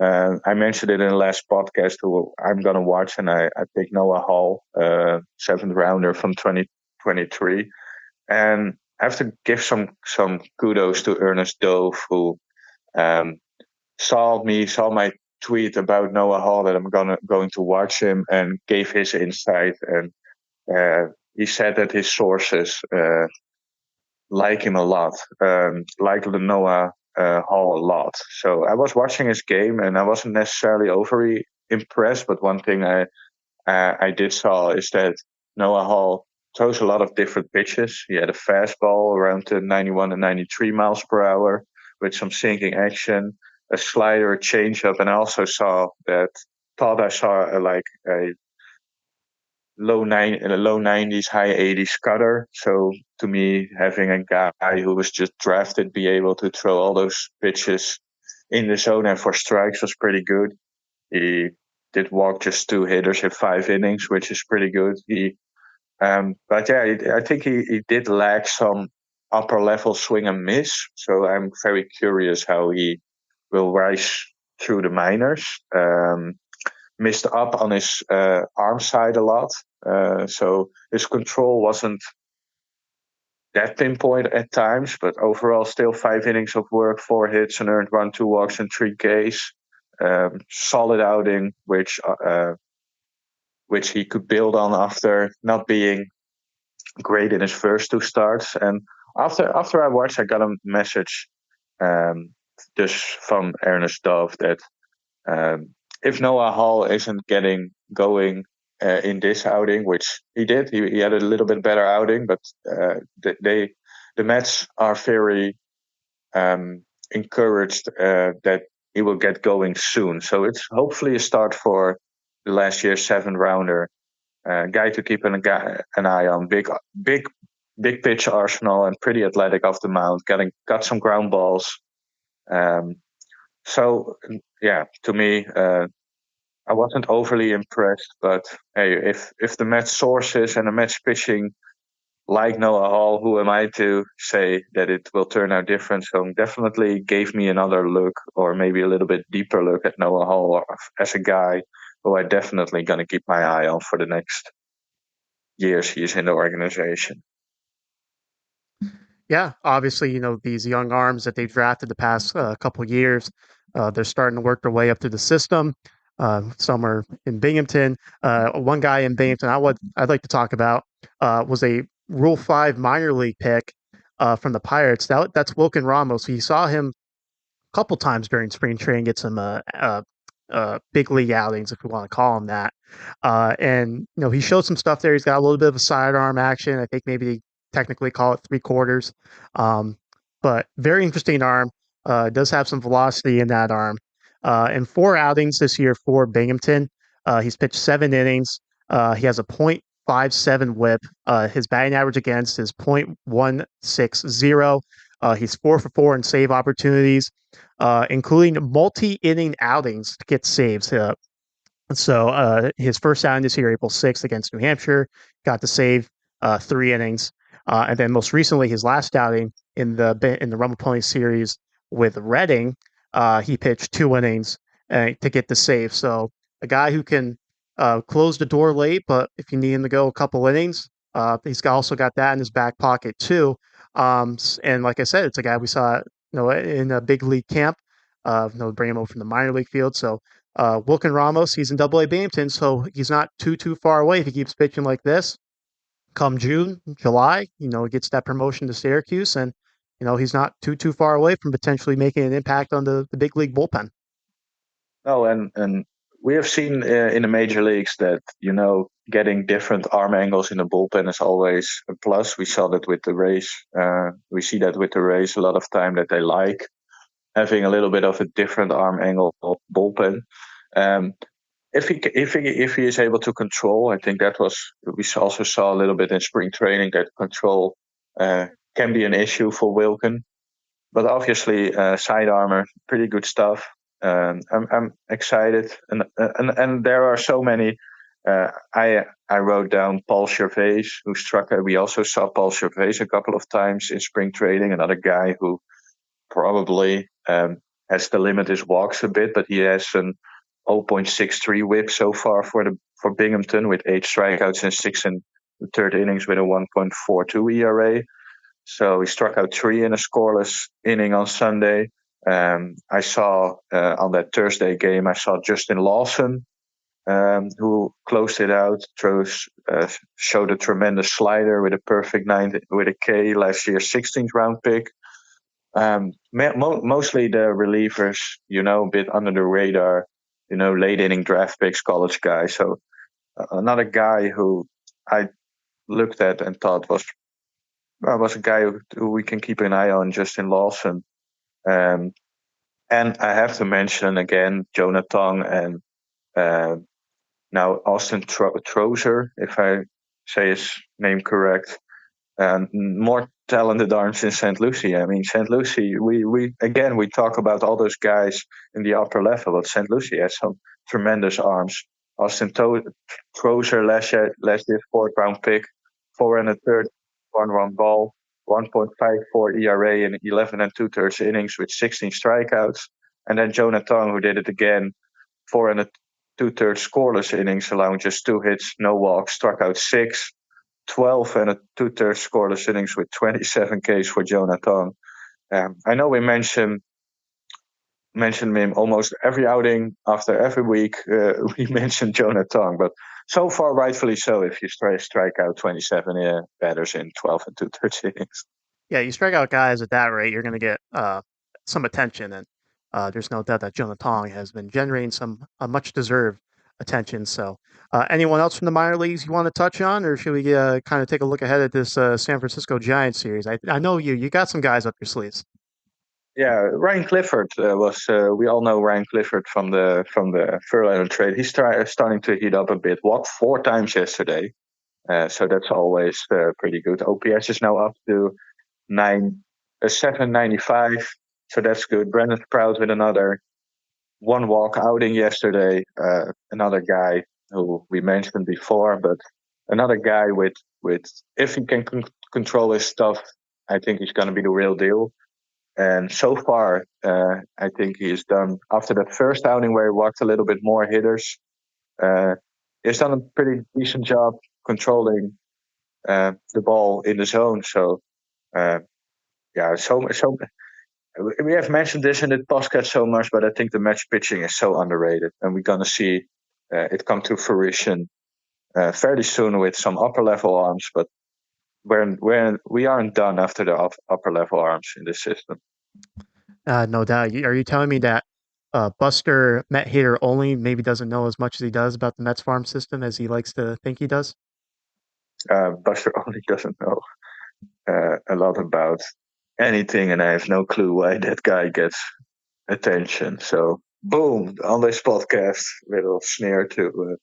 I mentioned it in the last podcast who I'm going to watch, and I picked Noah Hall, seventh rounder from 2023. And I have to give some kudos to Ernest Dove, who um, saw my tweet about Noah Hall that I'm going to watch him, and gave his insight. And he said that his sources like him a lot, like the Noah Hall a lot. So I was watching his game, and I wasn't necessarily overly impressed. But one thing I did saw is that Noah Hall throws a lot of different pitches. He had a fastball around to 91 and 93 miles per hour with some sinking action, a slider, a changeup, and I also thought I saw like a low 90s, high 80s cutter. So to me, having a guy who was just drafted be able to throw all those pitches in the zone and for strikes was pretty good. He did walk just 2 hitters in 5 innings, which is pretty good. But yeah, I think he did lack some upper level swing and miss. So I'm very curious how he will rise through the minors. Missed up on his arm side a lot. So his control wasn't that pinpoint at times, but overall, still 5 innings of work, 4 hits, an earned run, 2 walks, and 3 Ks. Solid outing, which he could build on after not being great in his first 2 starts. And after I watched, I got a message just from Ernest Dove that um, if Noah Hall isn't getting going in this outing, which he did, he had a little bit better outing, but the Mets are very encouraged that he will get going soon. So it's hopefully a start for the last year's 7th rounder, guy to keep an eye on. Big pitch arsenal and pretty athletic off the mound. Got some ground balls. Um, so yeah, to me, I wasn't overly impressed. But hey, if the Mets sources and the Mets pitching like Noah Hall, who am I to say that it will turn out different? So definitely gave me another look, or maybe a little bit deeper look at Noah Hall as a guy who I definitely going to keep my eye on for the next years he's in the organization. Yeah, obviously, these young arms that they've drafted the past couple years, they're starting to work their way up through the system. Some are in Binghamton. One guy in Binghamton I'd like to talk about was a Rule 5 minor league pick from the Pirates. That's Wilkin Ramos. We saw him couple times during spring training, get some big league outings, if we want to call him that. And he showed some stuff there. He's got a little bit of a sidearm action. I think maybe they technically call it three quarters, um, but very interesting arm. Does have some velocity in that arm. In four outings this year for Binghamton, he's pitched 7 innings. He has a .57 WHIP. His batting average against is .160. He's 4 for 4 in save opportunities, including multi-inning outings to get saves. So his first outing this year, April 6th against New Hampshire, got to save 3 innings, and then most recently his last outing in the Rumble Pony Series with Reading, he pitched 2 innings to get the save. So a guy who can close the door late, but if you need him to go a couple innings, also got that in his back pocket too. And like I said, it's a guy we saw, in a big league camp. Bring him over from the minor league field. So Wilkin Ramos, he's in Double A Binghamton, so he's not too far away if he keeps pitching like this. Come June, July, he gets that promotion to Syracuse, and he's not too far away from potentially making an impact on the big league bullpen. Oh, and we have seen in the major leagues that getting different arm angles in the bullpen is always a plus. We saw that with the Rays. We see that with the Rays a lot of time that they like having a little bit of a different arm angle bullpen. Um, if he is able to control, I think that was we also saw a little bit in spring training that control can be an issue for Wilkin. But obviously, side armor, pretty good stuff. I'm excited, and there are so many. I wrote down Paul Gervais, who struck. We also saw Paul Gervais a couple of times in spring training. Another guy who probably has to limit his walks a bit, but he has an 0.63 whip so far for Binghamton with 8 strikeouts and 6 in the third innings with a 1.42 ERA. So he struck out 3 in a scoreless inning on Sunday. I saw on that Thursday game, I saw Justin Lawson, who closed it out, showed a tremendous slider with a perfect 9 with a K last year, 16th round pick. Mostly the relievers, a bit under the radar, late inning draft picks, college guys. So another guy who I looked at and thought was a guy who we can keep an eye on, Justin Lawson. Um, and I have to mention again Jonah Tong and uh, now Austin Trozer, if I say his name correct. More talented arms in St. Lucie. I mean, St. Lucie, we talk about all those guys in the upper level, but St. Lucie has some tremendous arms. Austin Trozer last year's fourth round pick, 4 1/3 1 ball, 1.54 ERA in 11 2/3 innings with 16 strikeouts. And then Jonah Tong, who did it again, 4 2/3 scoreless innings, allowing just 2 hits, no walks, struck out 6. 12 2/3 scoreless innings with 27 Ks for Jonah Tong. I know we mentioned him almost every outing after every week. We mentioned Jonah Tong, but so far, rightfully so. If you strike out 27 batters in 12 2/3 innings. Yeah, you strike out guys at that rate, you're going to get some attention, and there's no doubt that Jonah Tong has been generating some much deserved attention. So, anyone else from the minor leagues you want to touch on, or should we kind of take a look ahead at this San Francisco Giants series? I know you got some guys up your sleeves. Yeah, Ryan Clifford was. We all know Ryan Clifford from the Verlander trade. He's starting to heat up a bit. Walked 4 times yesterday, so that's always pretty good. OPS is now up to 795, so that's good. Brandon Sprout with another one walk outing yesterday. Another guy who we mentioned before, but another guy with if he can control his stuff, I think he's going to be the real deal. And so far, I think he's done after that first outing where he walked a little bit more hitters. Uh, he's done a pretty decent job controlling the ball in the zone. So uh, yeah, so we have mentioned this in the podcast so much, but I think the match pitching is so underrated, and we're gonna see it come to fruition fairly soon with some upper level arms. But we aren't done after the upper level arms in this system. No doubt. Are you telling me that Buster Met Hater only maybe doesn't know as much as he does about the Mets farm system as he likes to think he does? Buster only doesn't know a lot about anything, and I have no clue why that guy gets attention. So, boom, on this podcast, little sneer to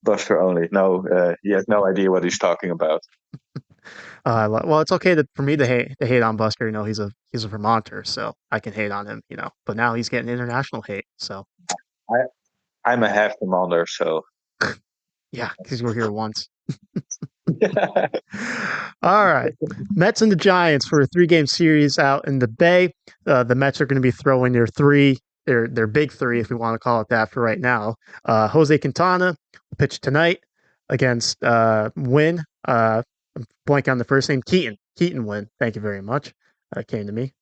Buster only. No, he has no idea what he's talking about. Well, it's okay for me to hate on Buster. You know, he's a Vermonter, so I can hate on him. You know, but now he's getting international hate. So I, I'm a half commander, so. yeah, because you were here once. All right. Mets and the Giants for a 3-game series out in the Bay. The Mets are going to be throwing their big three, if we want to call it that, for right now. Jose Quintana will pitch tonight against Win. Blank on the first name, Keaton Win. Thank you very much. Came to me.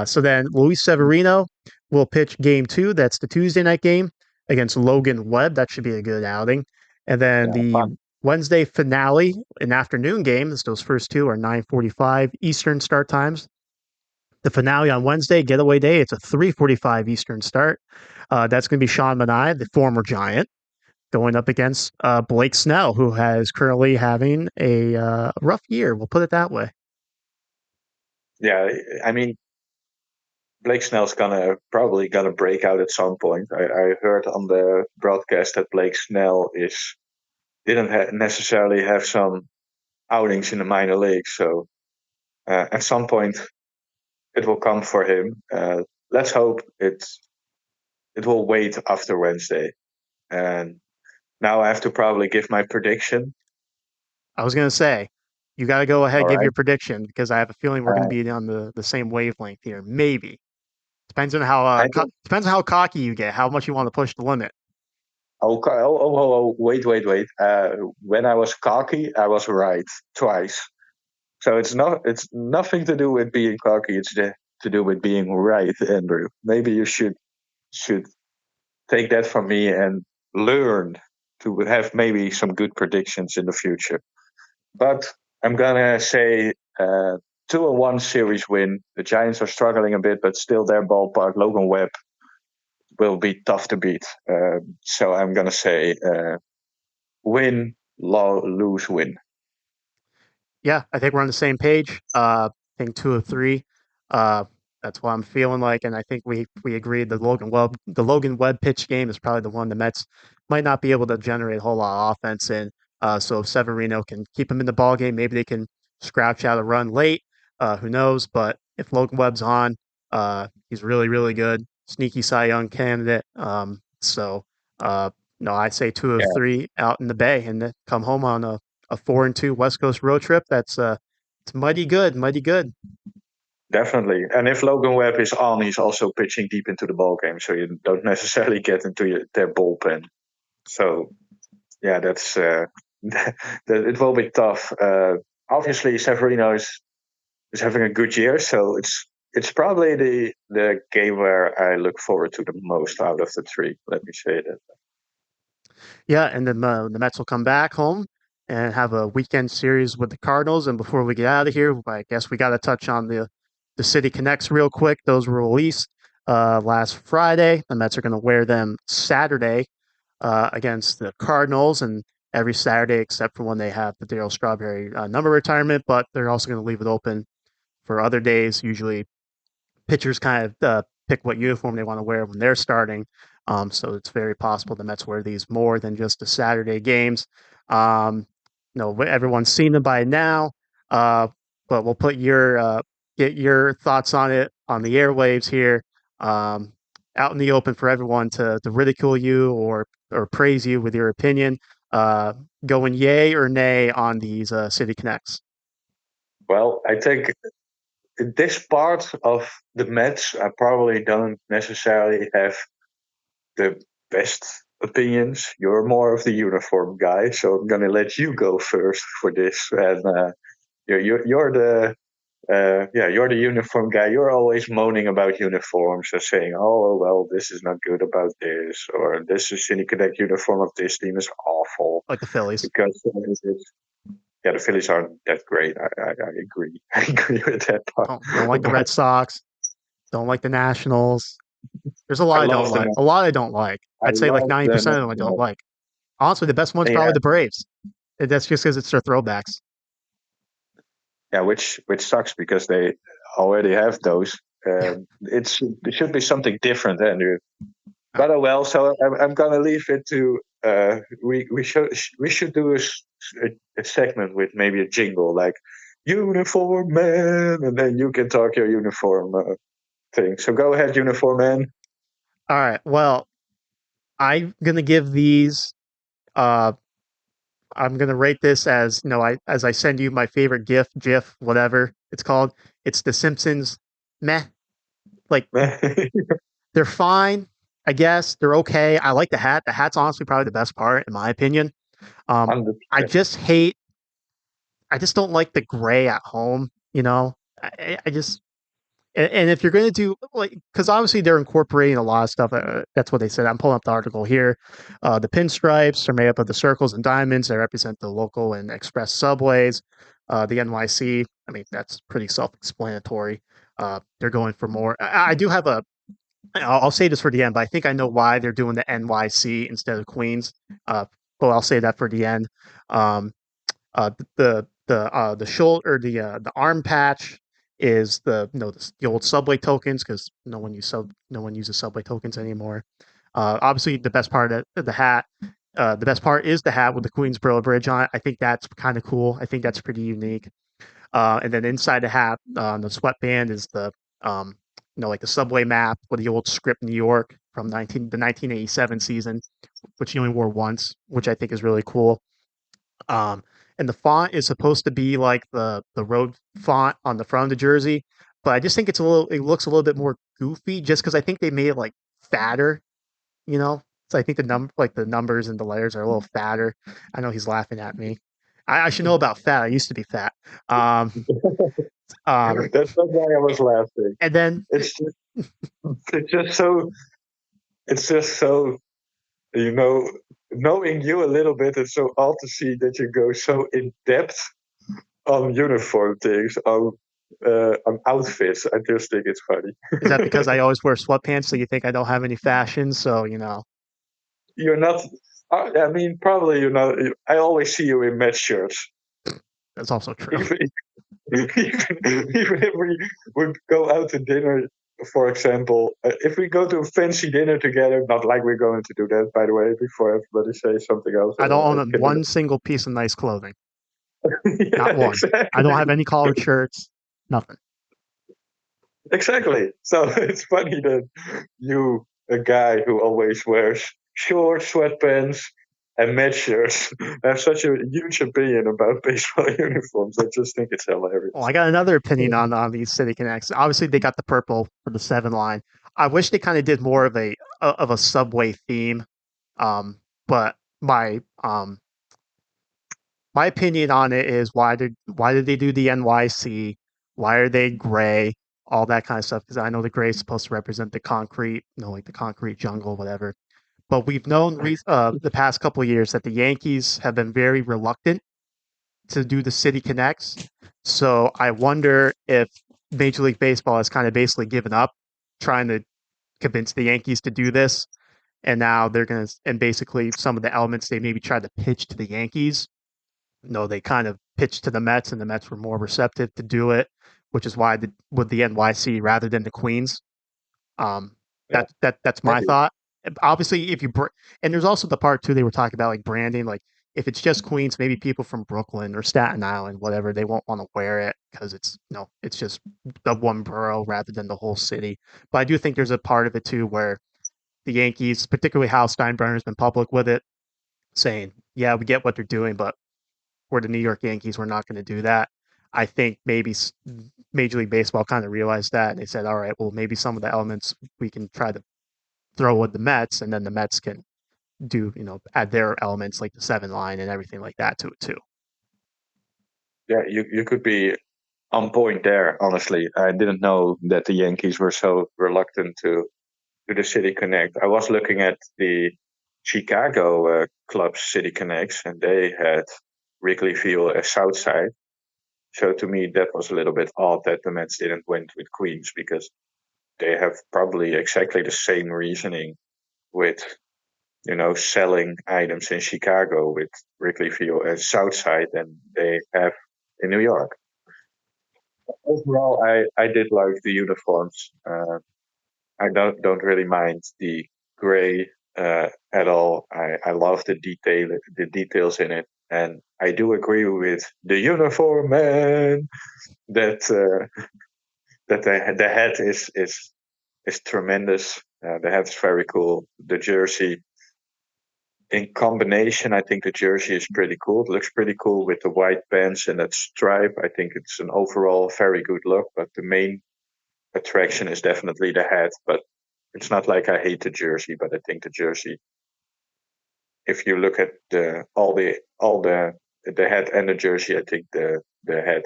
So then Luis Severino will pitch game two. That's the Tuesday night game against Logan Webb. That should be a good outing. And then Yeah, the fun. Wednesday finale, an afternoon game. Those first two are 9:45 Eastern start times. The finale on Wednesday, getaway day, it's a 3:45 Eastern start. That's going to be Sean Manaea, the former Giant, going up against Blake Snell, who has currently having a rough year. We'll put it that way. Yeah, I mean, Blake Snell's probably gonna break out at some point. I heard on the broadcast that Blake Snell didn't necessarily have some outings in the minor leagues, so at some point it will come for him. Let's hope it will wait after Wednesday. And now I have to probably give my prediction. I was going to say, you got to go ahead All and give right. your prediction because I have a feeling we're going to be on the same wavelength here. Maybe I think. depends on how cocky you get, how much you want to push the limit. Wait. When I was cocky, I was right twice. So it's nothing to do with being cocky. To do with being right, Andrew. Maybe you should take that from me and learn to have maybe some good predictions in the future. But I'm gonna say 2-1 series win. The Giants are struggling a bit, but still their ballpark. Logan Webb will be tough to beat. So I'm gonna say win, lose, win. Yeah, I think we're on the same page. I think 2 of 3. Uh, that's what I'm feeling like, and I think we agreed the Logan Webb pitch game is probably the one the Mets might not be able to generate a whole lot of offense in. So if Severino can keep him in the ball game, maybe they can scratch out a run late. Who knows? But if Logan Webb's on, he's really good, sneaky Cy Young candidate. Uh, no, I say two of Yeah, three out in the Bay, and then come home on a 4-2 West Coast road trip. It's mighty good, mighty good. definitely. And if Logan Webb is on, he's also pitching deep into the ball game, so you don't necessarily get into their bullpen. So yeah, that's it will be tough. Obviously, Severino is having a good year, so it's probably the game where I look forward to the most out of the three. Let me say that. Yeah, and then the Mets will come back home and have a weekend series with the Cardinals. And before we get out of here, I guess we got to touch on the City Connects real quick. Those were released last Friday. The Mets are going to wear them Saturday against the Cardinals, and every Saturday except for when they have the Daryl Strawberry number retirement. But they're also going to leave it open for other days, usually pitchers kind of pick what uniform they want to wear when they're starting. So it's very possible the Mets wear these more than just the Saturday games. Everyone's seen them by now, uh, but we'll get your thoughts on it on the airwaves here, out in the open for everyone to ridicule you or praise you with your opinion. Uh, Going yay or nay on these City Connects? Well, I think in this part of the match, I probably don't necessarily have the best opinions. You're more of the uniform guy, so I'm gonna let you go first for this. And you're the you're the uniform guy. You're always moaning about uniforms and saying, "Oh well, this is not good about this," or "This is Cine Connect uniform of this team is awful," Like the Phillies. because yeah, the Phillies aren't that great. I agree. I agree with that part. Don't like the Red But Sox. Don't like the Nationals. There's a I lot I don't love like. the A lot I don't like. I I'd say like love the 90% of them I don't national. like. Honestly, the best one's Yeah, probably the Braves. That's just because it's their throwbacks. yeah, which sucks because they already have those. It should be something different, Andrew. But oh well, so I'm gonna leave it to we should do a segment with maybe a jingle like uniform man, and then you can talk your uniform thing. So go ahead, uniform man. All right. Well, I'm gonna give these. Uh, I'm gonna rate this as as I send you my favorite GIF, whatever it's called. It's The Simpsons. Meh. Like they're fine. I guess they're okay. I like the hat. The hat's honestly probably the best part, in my opinion. Hundred I percent. just hate. I just don't like the gray at home. I just and if you're going to do like, because obviously they're incorporating a lot of stuff. That's what they said. I'm pulling up the article here. The pinstripes are made up of the circles and diamonds that represent the local and express subways. The NYC. I mean, that's pretty self-explanatory. They're going for more. I do have a. I'll say this for the end, but I think I know why they're doing the NYC instead of Queens. But I'll say that for the end. Um, the shoulder or the arm patch is the old subway tokens because no one uses subway tokens anymore. Obviously, the best part of the hat, the best part is the hat with the Queensboro Bridge on it. I think that's kind of cool. I think that's pretty unique. And then inside the hat, the sweatband is um, like the subway map with the old script New York from 1987 season, which he only wore once, which I think is really cool. Um, and the font is supposed to be like the road font on the front of the jersey, but I just think it looks a little bit more goofy just because I think they made it like fatter, you know. So I think the numbers and the letters are a little fatter. I know he's laughing at me. I should know about fat. I used to be fat. Um, um, That's not why I was laughing. and then It's just it's just so it's just so you know knowing you a little bit. It's so odd to see that you go so in depth on uniform things, on outfits. I just think it's funny. is that because I always wear sweatpants, so you think I don't have any fashion? So You're not. I mean, probably you're not. I always see you in match shirts. that's also true. Even, even if we would go out to dinner, for example, if we go to a fancy dinner together, not like we're going to do that, by the way, before everybody says something else, I don't I own can do one single piece of nice clothing. that. Not Yeah, one. I exactly. don't have any collared shirts. Nothing. Exactly. So it's funny that you, a guy who always wears shorts, sweatpants, and match shirts, have such a huge opinion about baseball uniforms. I just think it's Well, hilarious. I got another opinion on these City Connects. Obviously, they got the purple for the seven line. I wish they kind of did more of a subway theme. But my opinion on it is why did they do the NYC? Why are they gray? All that kind of stuff. Because I know the gray is supposed to represent the concrete, like the concrete jungle, whatever. But we've known the past couple of years that the Yankees have been very reluctant to do the City Connects. So I wonder if Major League Baseball has kind of basically given up trying to convince the Yankees to do this. And now they're going to, and basically some of the elements they maybe tried to pitch to the Yankees, they kind of pitched to the Mets, and the Mets were more receptive to do it, which is why with the NYC rather than the Queens. Um, Yeah, that's my maybe. thought. Obviously, if you and there's also the part too they were talking about like branding, like if it's just Queens, maybe people from Brooklyn or Staten Island, whatever, they won't want to wear it because it's it's just the one borough rather than the whole city. But I do think there's a part of it too where the Yankees, particularly Hal Steinbrenner's been public with it, saying, "Yeah, we get what they're doing, but we're the New York Yankees. We're not going to do that." I think maybe Major League Baseball kind of realized that, and they said, "All right, well, maybe some of the elements we can try to throw with the Mets, and then the Mets can do, add their elements like the 7 line and everything like that to it too." Yeah, you could be on point there. Honestly, I didn't know that the Yankees were so reluctant to do the City Connect. I was looking at the Chicago club's City Connects, and they had Wrigley Field as Southside. So to me, that was a little bit odd that the Mets didn't went with Queens, because they have probably exactly the same reasoning with selling items in Chicago with Wrigley Field as Southside than they have in New York. Overall, I did like the uniforms. I don't really mind the gray at all. I love the details in it, and I do agree with the uniform man that that the hat is tremendous. The hat is very cool. The jersey, in combination, I think the jersey is pretty cool. It looks pretty cool with the white pants and that stripe. I think it's an overall very good look, but the main attraction is definitely the hat. But it's not like I hate the jersey, but I think the jersey, if you look at the hat and the jersey, I think the hat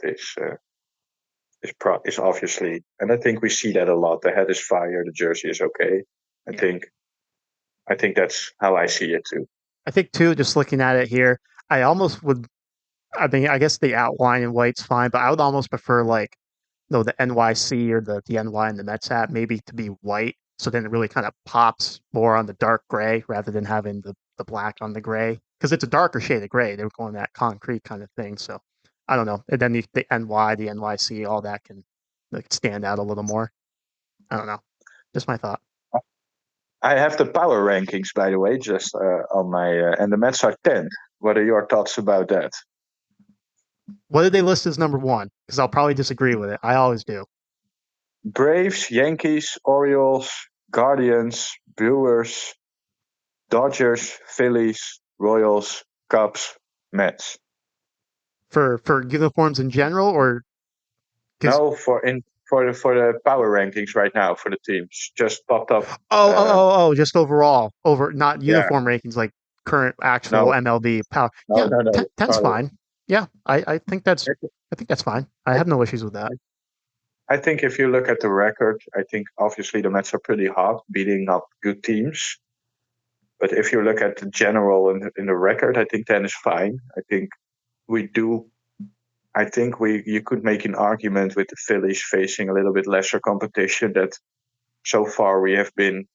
is obviously, and I think we see that a lot. The hat is fire, the jersey is okay. I Yeah. think I think that's how I see it too. I think too, just looking at it here, I almost would. I mean, I guess the outline in white's fine, but I would almost prefer like no, the NYC or the NY and the Mets hat maybe to be white. So then it really kind of pops more on the dark gray rather than having the black on the gray. Because it's a darker shade of gray. They were going that concrete kind of thing. So I don't know. And then the NY, the NYC, all that can like stand out a little more. I don't know. Just my thought. I have the power rankings, by the way, just on my, and the Mets are 10. What are your thoughts about that? What did they list as number one? Because I'll probably disagree with it. I always do. Braves, Yankees, Orioles, Guardians, Brewers, Dodgers, Phillies, Royals, Cubs, Mets. For uniforms in general, or because No, for the power rankings right now for the teams just popped up. just overall, over not Yeah, uniform rankings like current actual no, MLB power. no, Yeah, no, no. 10's fine. Yeah, I think that's fine. I I, have no issues with that. I think if you look at the record, I think obviously the Mets are pretty hot, beating up good teams. But if you look at the general in the record, I think 10 is fine. We do. I think you could make an argument with the Phillies facing a little bit lesser competition that so far we have been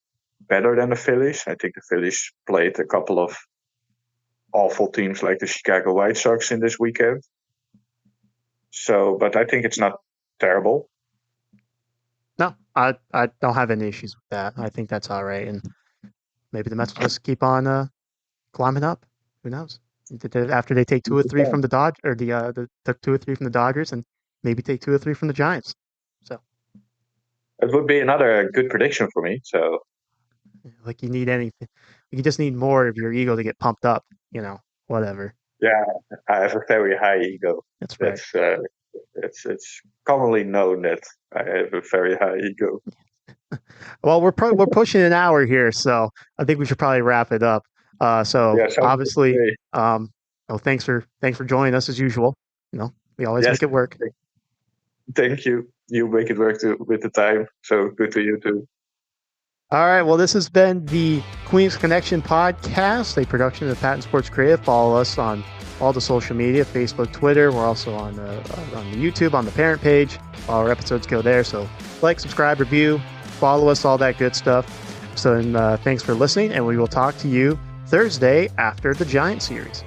better than the Phillies. I think the Phillies played a couple of awful teams like the Chicago White Sox in this weekend. So, but I think it's not terrible. No, I don't have any issues with that. I think that's all right, and maybe the Mets will just keep on climbing up. Who knows? After they take 2 or 3 from the Dodge or the 2 or 3 from the Dodgers, and maybe take 2 or 3 from the Giants. So, It would be another good prediction for me. So, like you need anything, you just need more of your ego to get pumped up. Whatever. yeah, I have a very high ego. That's right. That's it's commonly known that I have a very high ego. Well, we're pushing an hour here, so I think we should probably wrap it up. So Yeah, sounds good to obviously, me. thanks for joining us as usual. We always Yes, make it work. thank you. You make it work with the time. So good to you too. All right. Well, this has been the Queens Connection podcast, a production of the Patent Sports Creative. Follow us on all the social media, Facebook, Twitter. We're also on the YouTube, on the parent page. All our episodes go there. So like, subscribe, review, follow us, all that good stuff. So thanks for listening, and we will talk to you Thursday after the Giant series.